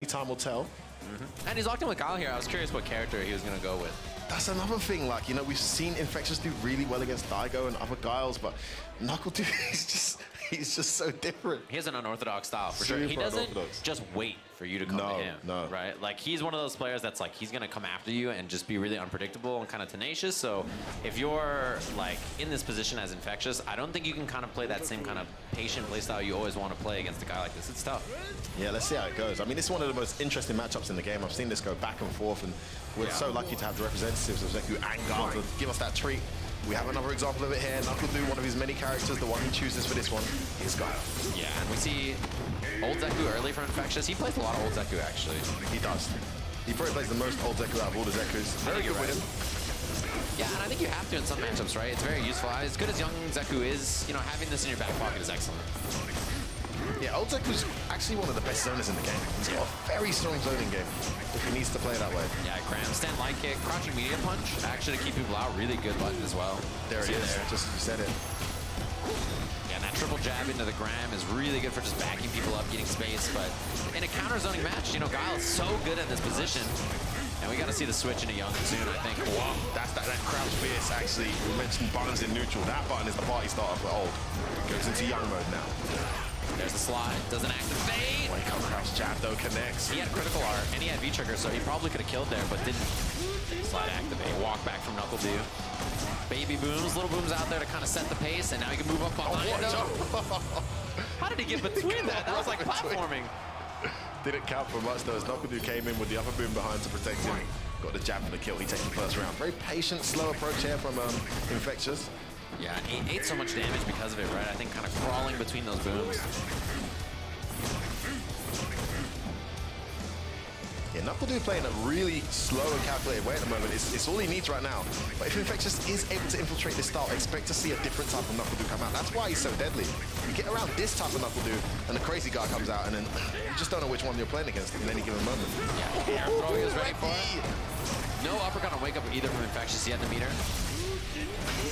time will tell. And he's locked in with Guile here. I was curious what character he was going to go with. That's another thing, like, you know, we've seen Infexious do really well against Daigo and other Guiles, but NuckleDu he's just so different. He has an unorthodox style, for sure. He doesn't just wait for you to come to him, right? Like, he's one of those players that's like, he's going to come after you and just be really unpredictable and kind of tenacious. So if you're, like, in this position as Infexious, I don't think you can kind of play that same kind of patient playstyle you always want to play against a guy like this. It's tough. Yeah, let's see how it goes. I mean, it's one of the most interesting matchups in the game. I've seen this go back and forth, and we're so lucky to have the representatives of Zeku and Guile to give us that treat. We have another example of it here. NuckleDu, one of his many characters, the one he chooses for this one is Guile. Yeah, and we see old Zeku early from Infexious. He plays a lot of old Zeku, actually. He does. He probably plays the most old Zeku out of all the Zekus. Very good with him. Yeah, and I think you have to in some matchups, right? It's very useful. As good as young Zeku is, you know, having this in your back pocket is excellent. Yeah, old Zeku's actually one of the best zoners in the game. He's got a very strong zoning game if he needs to play that way. Yeah, Graham, stand light kick, crouching medium punch, actually to keep people out, really good button as well. There it is, just as you said it. Yeah, and that triple jab into the Graham is really good for just backing people up, getting space, but in a counter zoning match, you know, Guile is so good at this position. And we got to see the switch into Young soon, I think. Wow, that's that crouch fierce, actually. We mentioned buttons in neutral. That button is the party starter for old. Goes into Young mode now. There's the slide, doesn't activate. Wake up, crouch jab though, connects. He had critical art, and he had V-trigger, so he probably could have killed there, but didn't. Slide activate, walk back from NuckleDu. Baby booms, little booms out there to kind of set the pace, and now he can move up behind him. How did he get between that? That was like platforming. Didn't count for much though, as NuckleDu came in with the upper boom behind to protect him. Got the jab for the kill, he takes the first round. Very patient, slow approach here from Infexious. Yeah, and he ate so much damage because of it, right? I think kind of crawling between those booms. Yeah, NuckleDu playing a really slow and calculated way at the moment. It's all he needs right now. But if Infexious is able to infiltrate this style, expect to see a different type of NuckleDu come out. That's why he's so deadly. You get around this type of NuckleDu, and the crazy guy comes out, and then you just don't know which one you're playing against in any given moment. Yeah, air throw he was ready for it. No uppercut on wake up either from Infexious. He had the meter.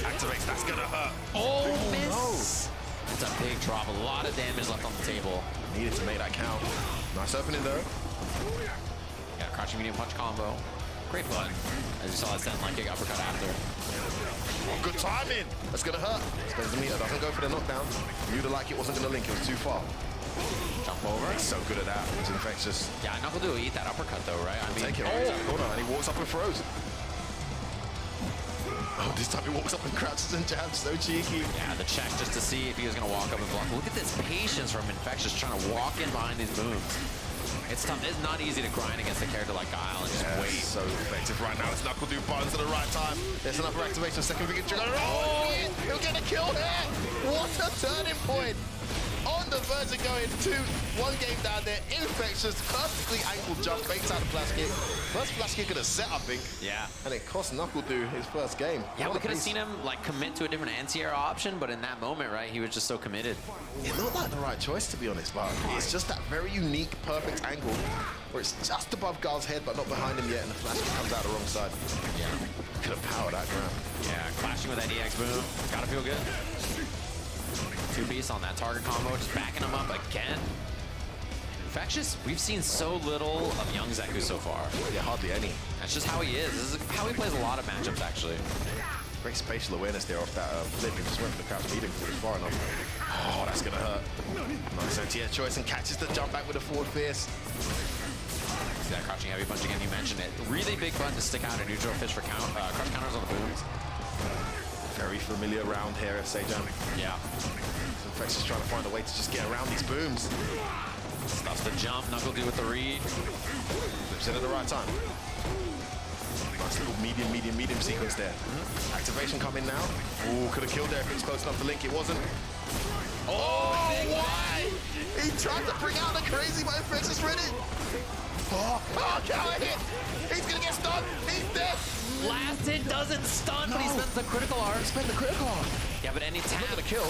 Activates, that's gonna hurt. Oh, miss! No. It's a big drop, a lot of damage left on the table. Needed to make that count. Nice opening though. Yeah, crouching medium punch combo. Great button. As you saw that stand line kick uppercut after. Oh, good timing! That's gonna hurt. Spends the meter, doesn't go for the knockdown. Knew the light kick wasn't gonna link, it was too far. Jump over. He's so good at that. It's Infexious. Yeah, NuckleDu eat that uppercut though, right? I mean, take it right to the corner, and he walks up and throws. Oh, this time he walks up and crouches and jabs, so cheeky. Yeah, the check just to see if he was going to walk up and block. Look at this patience from Infexious trying to walk in behind these booms. It's tough. It's not easy to grind against a character like Guile and just wait. So effective right now. It's NuckleDu buttons at the right time. There's another activation, second big trigger. Oh, he'll get a kill here. What a turning point. On the verge of going 2-1 game down there. Infexious, perfectly angled jump, fakes out the flash kick. First flash kick of the set, I think. Yeah. And it cost NuckleDu his first game. Yeah, we could have seen him like commit to a different anti-air option, but in that moment, right, he was just so committed. It looked like the right choice, to be honest, but it's just that very unique, perfect angle where it's just above Guile's head, but not behind him yet, and the flash kick comes out the wrong side. Yeah. Could have powered that ground. Yeah, clashing with that EX boom. Gotta feel good. Two-piece on that target combo, just backing him up again. Infexious, we've seen so little of young Zeku so far. Yeah, hardly any. That's just how he is. This is how he plays a lot of matchups, actually. Great spatial awareness there off that flip. He just went for the crouch medium before it was far enough. Oh, that's gonna hurt. Nice anti-air choice and catches the jump back with a forward fierce. See that crouching heavy punch again, you mentioned it. Really big button to stick out a neutral fish for crouch counters on the booms. Very familiar round here, Sejan. Yeah. Infexious trying to find a way to just get around these booms. Stuffs the jump, NuckleDu with the read. Flips in at the right time. Nice little medium sequence there. Activation coming now. Ooh, could have killed there if it was close enough to link. It wasn't. Oh, why? He tried to bring out the crazy, but Infexious read it. Oh, counter hit. He's gonna get stunned. He's dead. Last hit doesn't stun, but he spends the critical art. He spent the critical art. Yeah, but any tap. Not gonna kill.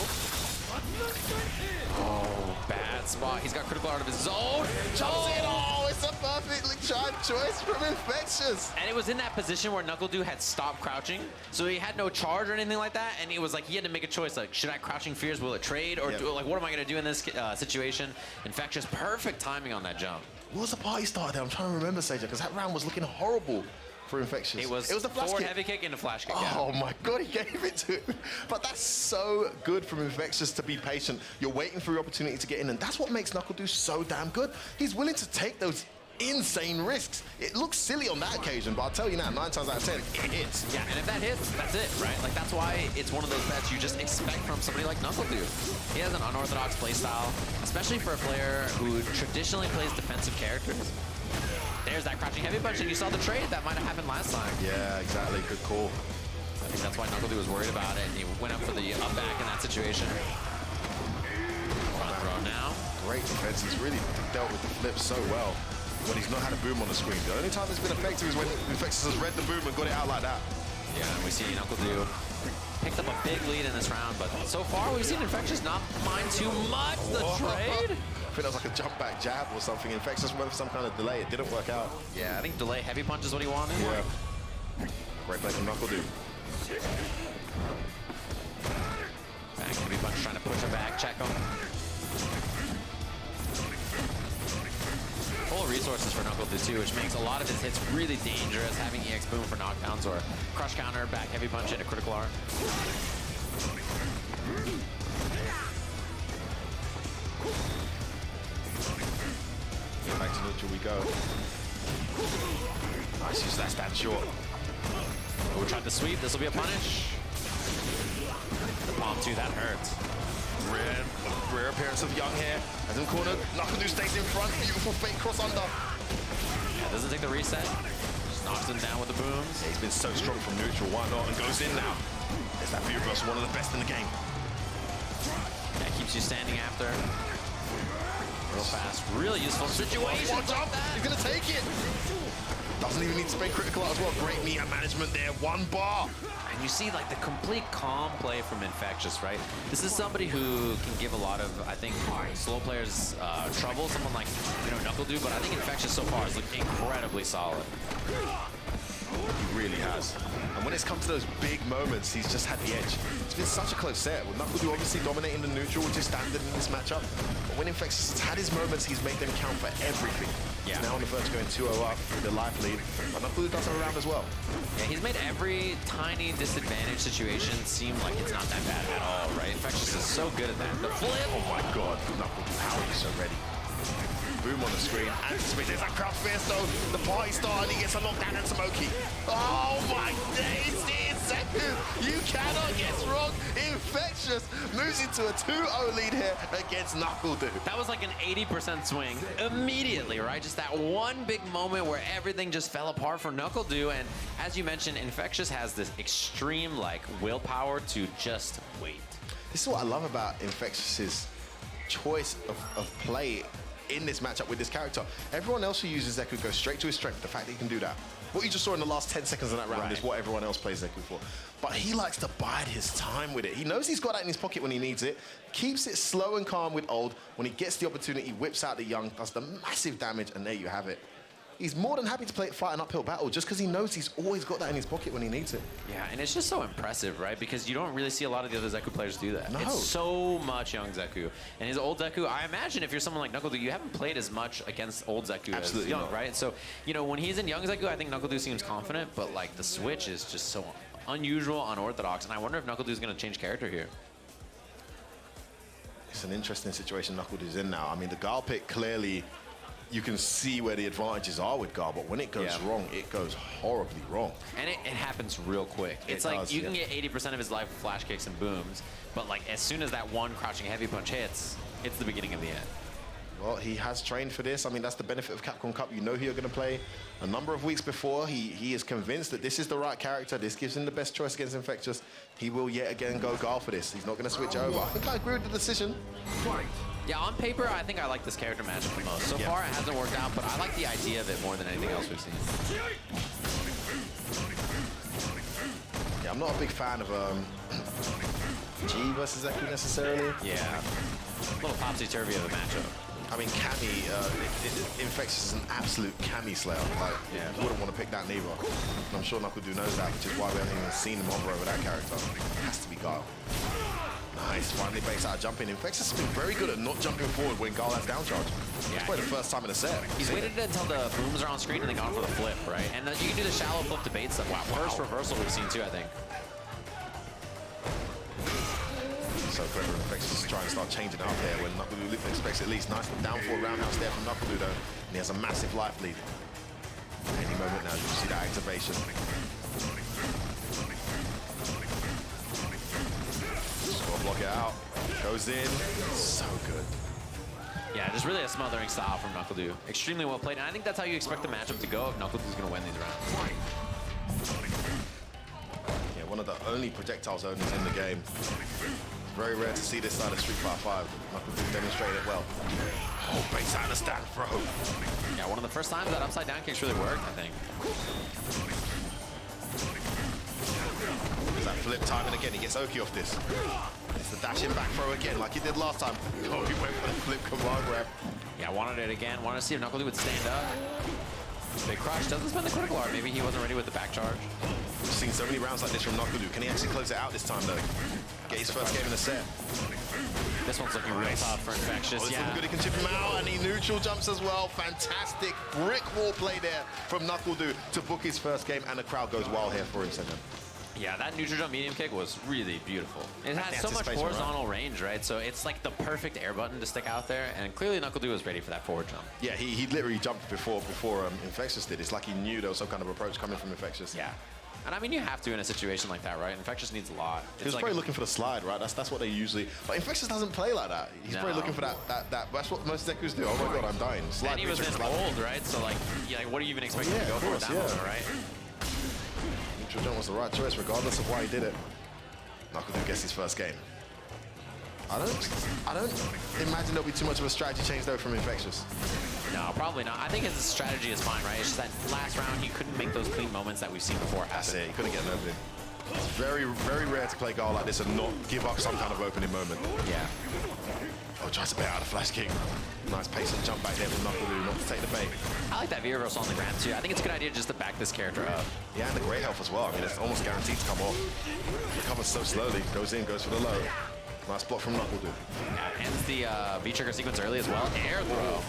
Oh, bad spot. He's got critical art of his own. Jumps in. Oh, it's a perfectly timed choice from Infexious. And it was in that position where NuckleDu had stopped crouching, so he had no charge or anything like that, and it was like he had to make a choice, like, should I crouching fears, will it trade, or do, like, what am I gonna do in this situation? Infexious, perfect timing on that jump. What was the party starter there? I'm trying to remember, Seja, because that round was looking horrible for Infexious. It was the flash forward heavy kick and a flash kick. Oh my God, he gave it to him. But that's so good from Infexious to be patient. You're waiting for your opportunity to get in, and that's what makes NuckleDu so damn good. He's willing to take those insane risks. It looks silly on that occasion, but I'll tell you now, 9 times out of 10, it hits. Yeah, and if that hits, that's it, right? Like, that's why it's one of those bets you just expect from somebody like NuckleDu. He has an unorthodox playstyle, especially for a player who traditionally plays defensive characters. There's that crouching heavy punch, and you saw the trade that might have happened last time. Yeah, exactly. Good call. I think that's why NuckleDu was worried about it, and he went up for the up back in that situation. Front throw now. Great defense. He's really dealt with the flip so well when he's not had a boom on the screen. The only time it's been effective is when Infexious has read the boom and got it out like that. Yeah, and we see NuckleDu picked up a big lead in this round, but so far we've seen Infexious not mind too much the trade. I think that was like a jump back jab or something. Infexious went for some kind of delay. It didn't work out. Yeah, I think delay heavy punch is what he wanted. Yeah. Great play from NuckleDu. Back heavy punch trying to push him back, check him. Full of resources for NuckleDu too, which makes a lot of his hits really dangerous, having EX boom for knockdowns or crush counter, back heavy punch into critical art. Back to neutral we go. Nice use that stand short. We tried to sweep, this will be a punish. The palm two, that hurts. Rare appearance of Young here. As in corner, NuckleDu stays in front. Beautiful fake cross under. Yeah, doesn't take the reset. Just knocks him down with the booms. Yeah, he's been so strong from neutral. Why not? And goes in now. There's that view reversal, one of the best in the game. Yeah, keeps you standing after. Real fast, really useful situation. Watch out! He's gonna take it. Doesn't even need to spend critical out as well. Great meter management there. 1 bar. And you see like the complete calm play from Infexious, right? This is somebody who can give a lot of, I think, slow players trouble. Someone like, NuckleDu, but I think Infexious so far has looked incredibly solid. He really has. And when it's come to those big moments, he's just had the edge. It's been such a close set, with NuckleDu obviously dominating the neutral, which is standard in this matchup. But when Infexious has had his moments, he's made them count for everything. Yeah. He's now on the verge going 2-0 up with the life lead. But NuckleDu does it around as well. Yeah, he's made every tiny disadvantage situation seem like it's not that bad at all, right? Infexious is so good at that. The flip! Oh my God, NuckleDu, how are you so ready? Boom on the screen. Anticipate. There's that crowd fierce though. The party started. He gets a knockdown and Smoky. Oh my days! In seconds. You cannot guess wrong. Infexious moves into a 2-0 lead here against NuckleDu. That was like an 80% swing immediately, right? Just that one big moment where everything just fell apart for NuckleDu. And as you mentioned, Infexious has this extreme willpower to just wait. This is what I love about Infexious's choice of play in this matchup with this character. Everyone else who uses Zeku goes straight to his strength. The fact that he can do that. What you just saw in the last 10 seconds of that round is what everyone else plays Zeku for. But he likes to bide his time with it. He knows he's got that in his pocket when he needs it, keeps it slow and calm with old. When he gets the opportunity, whips out the young, does the massive damage, and there you have it. He's more than happy to fight an uphill battle just because he knows he's always got that in his pocket when he needs it. Yeah, and it's just so impressive, right? Because you don't really see a lot of the other Zeku players do that. No. It's so much young Zeku. And his old Zeku, I imagine if you're someone like NuckleDu, you haven't played as much against old Zeku as young, not. Right? So, when he's in young Zeku, I think NuckleDu seems confident, but the switch is just so unusual, unorthodox, and I wonder if NuckleDu is going to change character here. It's an interesting situation NuckleDu's in now. I mean, the Gal pick clearly, you can see where the advantages are with Gal, but when it goes wrong, it goes horribly wrong. And it happens real quick. It's like you can get 80% of his life with flash kicks and booms, but as soon as that one crouching heavy punch hits, it's the beginning of the end. Well, he has trained for this. I mean, that's the benefit of Capcom Cup. You know who you're going to play. A number of weeks before, he is convinced that this is the right character. This gives him the best choice against Infectious. He will yet again go Gal for this. He's not going to switch over. I think I agree with the decision. Yeah, on paper, I think I like this character matchup the most. So far, it hasn't worked out, but I like the idea of it more than anything else we've seen. Yeah, I'm not a big fan of G versus Zeku necessarily. Yeah, a little topsy-turvy of a matchup. I mean, Cammy, Infexious is an absolute Cammy slayer. You wouldn't want to pick that neither. And I'm sure NuckleDu knows that, which is why we haven't even seen him hover over that character. It has to be Guile. Nice, finally bakes out a jump in. Infexious has been very good at not jumping forward when Gala has down charge. Yeah, it's probably the first time in a set. He's waited until the booms are on screen and then gone for the flip, right? And then you can do the shallow flip to bait stuff. Wow, first reversal we've seen too, I think. So clever. Infexious is trying to start changing it up here when NuckleDu expects at least. Nice down for a roundhouse there from NuckleDu though. And he has a massive life lead. Any moment now, you see that activation. Block it out. Goes in. So good. Yeah, just really a smothering style from NuckleDu. Extremely well played, and I think that's how you expect the matchup to go if NuckleDu's going to win these rounds. Yeah, one of the only projectile zoners in the game. Very rare to see this side of Street Fighter 5. NuckleDu demonstrated it well. Oh, base out of the stand throw. Yeah, one of the first times that upside down kicks really worked, I think. There's that flip time, and again, he gets Oki off this. It's the dash in back throw again, like he did last time. Oh, he went for the flip command grab. Yeah, wanted it again. Wanted to see if NuckleDu would stand up. Big crush, doesn't spend the critical art. Maybe he wasn't ready with the back charge. We've seen so many rounds like this from NuckleDu. Can he actually close it out this time, though? Get his first game in the set. This one's looking real tough for Infexious. Oh, this looking good. He can chip him out, and he neutral jumps as well. Fantastic brick wall play there from NuckleDu to book his first game, and the crowd goes wild here for him, second. Yeah, that neutral jump medium kick was really beautiful. It has so much horizontal range, right? So it's like the perfect air button to stick out there, and clearly NuckleDu was ready for that forward jump. Yeah, he literally jumped before Infexious did. It's like he knew there was some kind of approach coming from Infexious. Yeah. And I mean, you have to in a situation like that, right? Infexious needs a lot. He was probably looking for the slide, right? That's what they usually... But Infexious doesn't play like that. He's probably looking for that... That's what most Zekus do. Oh my god, I'm dying. Slide, and he was in old, right? So like, what do you even expect him to go for at that moment, right? Neutral jump was the right choice, regardless of why he did it. NuckleDu gets his first game. I don't imagine there'll be too much of a strategy change though from Infexious. No, probably not. I think his strategy is fine, right? It's just that last round he couldn't make those clean moments that we've seen before happen. That's it. He couldn't get an opening. It's very, very rare to play Gala like this and not give up some kind of opening moment. Yeah. Oh, tries to bait out a flash kick. Nice pace and jump back there from NuckleDu, not to take the bait. I like that V reversal on the ground too. I think it's a good idea just to back this character up. Yeah, and the great health as well. I mean, it's almost guaranteed to come off. Recovers so slowly. Goes in, goes for the low. Nice block from NuckleDu. Yeah, ends the V-trigger sequence early as well. Air throw.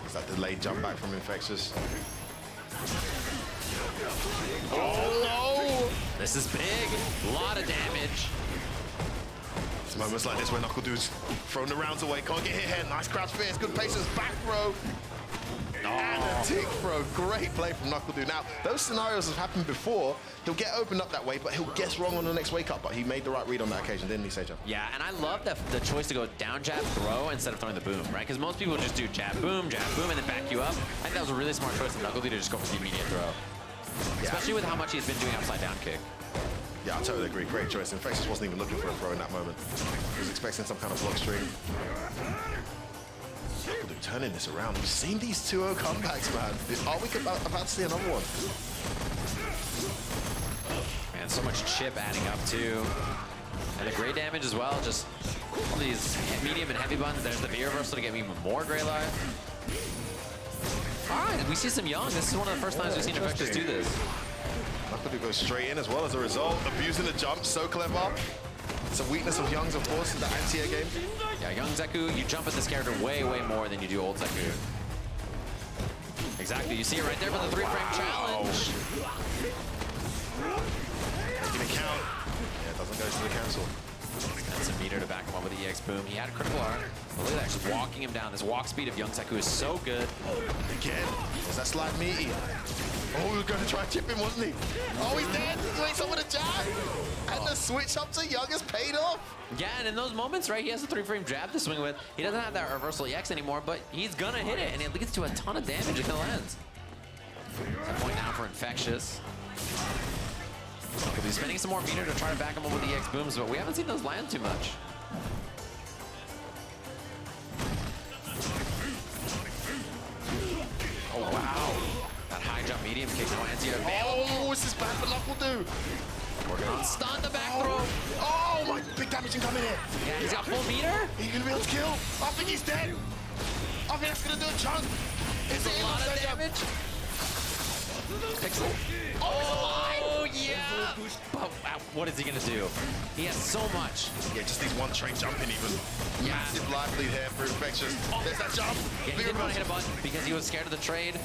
Is that delayed jump back from Infexious? Oh no! This is big. A lot of damage. It's moments like this where NuckleDu's thrown the rounds away. Can't get hit here. Nice crouch fierce. Good patience. Back throw. And a tick throw. Great play from NuckleDu. Now, those scenarios have happened before. He'll get opened up that way, but he'll guess wrong on the next wake up. But he made the right read on that occasion, didn't he, Seja? Yeah, and I love the choice to go down jab throw instead of throwing the boom, right? Because most people just do jab boom, and then back you up. I think that was a really smart choice of NuckleDu to just go for the immediate throw. Yeah. Especially with how much he's been doing upside down kick. Yeah, I totally agree. Great choice. Infexious wasn't even looking for a throw in that moment. He was expecting some kind of block string. NuckleDu turning this around. We've seen these 2-0 comebacks, man. Are we about to see another one? Man, so much chip adding up too. And the gray damage as well. Just all these medium and heavy buttons. There's the V reversal to get me even more gray life. Fine, we see some Young. This is one of the first times we've seen Infexious do this. NuckleDu goes straight in as well as a result. Abusing the jump, so clever. It's a weakness of Young's, of course, in the anti-air game. Yeah, Young Zeku, you jump at this character way, way more than you do old Zeku. Exactly, you see it right there for the 3-frame challenge. Making it count. Yeah, it doesn't go to the cancel. That's a meter to back him up with the EX boom. He had a critical art. But look at that, just walking him down. This walk speed of Young Zeku is so good. Again, was that slide meaty? Oh, he was going to try and chip him, wasn't he? Oh, he's dead. He's doing some with a jab. And the switch up to Young has paid off. Yeah, and in those moments, right, he has a 3-frame jab to swing with. He doesn't have that reversal EX anymore, but he's going to hit it, and it leads to a ton of damage if it lands. That point down for Infexious. He's spending some more meter to try to back him up with the EX booms, but we haven't seen those land too much. Oh, wow. That high jump medium kick lands here. Oh, this is bad for NuckleDu. Working on stun the back throw. Oh, my big damage incoming here. Yeah, he's got full meter. He's going to be able to kill. I think he's dead. I think that's going to do a chunk. It's a lot of damage. Pixel. Oh, yeah. But what is he going to do? He has so much. Yeah, just needs one trade jumping even. Yeah. Massive life lead here for Infexious. There's that jump. Yeah, he didn't want to hit a button because he was scared of the trade.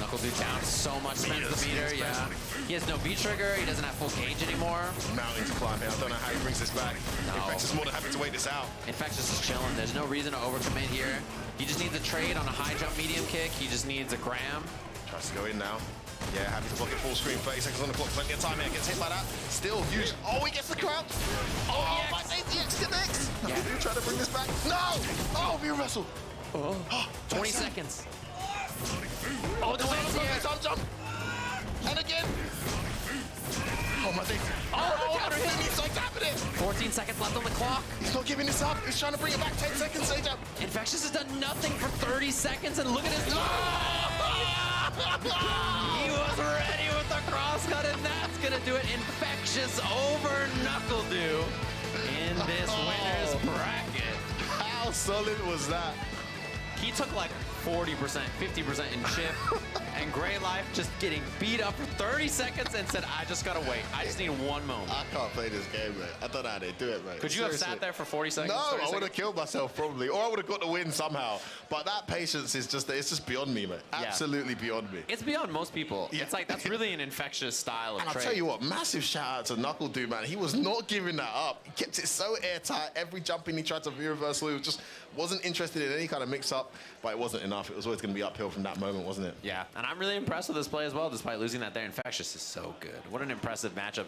NuckleDu down so much, spends the meter, yeah. He has no V-trigger, he doesn't have full gauge anymore. Mountain to climb here, I don't know how he brings this back. No. Infexious more than happy to wait this out. Infexious is chilling, there's no reason to overcommit here. He just needs a trade on a high jump medium kick, he just needs a gram. Tries to go in now. Yeah, happy to block it full screen, 30 seconds on the clock, plenty of time here, gets hit by that. Still huge, oh, he gets the crouch. Oh, my ATX connects. Yeah. Trying to bring this back. No! Oh, view wrestle. Oh. 20 seconds. Oh, the wind's here. Jump. And again. Oh, my days. Oh, he's like tapping it. 14 seconds left on the clock. He's not giving this up. He's trying to bring it back. 10 seconds, stage up. Infexious has done nothing for 30 seconds, and look at his... He was ready with the crosscut, and that's going to do it. Infexious over NuckleDu in this winner's bracket. How solid was that? He took like 40%, 50% in chip, and Grey Life just getting beat up for 30 seconds and said, I just gotta wait. I just need one moment. I can't play this game, mate. I don't know how they do it, mate. Could you have sat there for 40 seconds? No, I would have killed myself probably, or I would have got the win somehow. But that patience is just—it's just beyond me, mate. Absolutely beyond me. It's beyond most people. Yeah. It's like that's really an Infectious style of and trade. I'll tell you what, massive shout out to NuckleDu, man. He was not giving that up. He kept it so airtight. Every jumping he tried to V-reversal, he just wasn't interested in any kind of mix-up. But it wasn't enough. It was always going to be uphill from that moment, wasn't it? Yeah, and I'm really impressed with this play as well, despite losing that there. Infexious is so good. What an impressive matchup.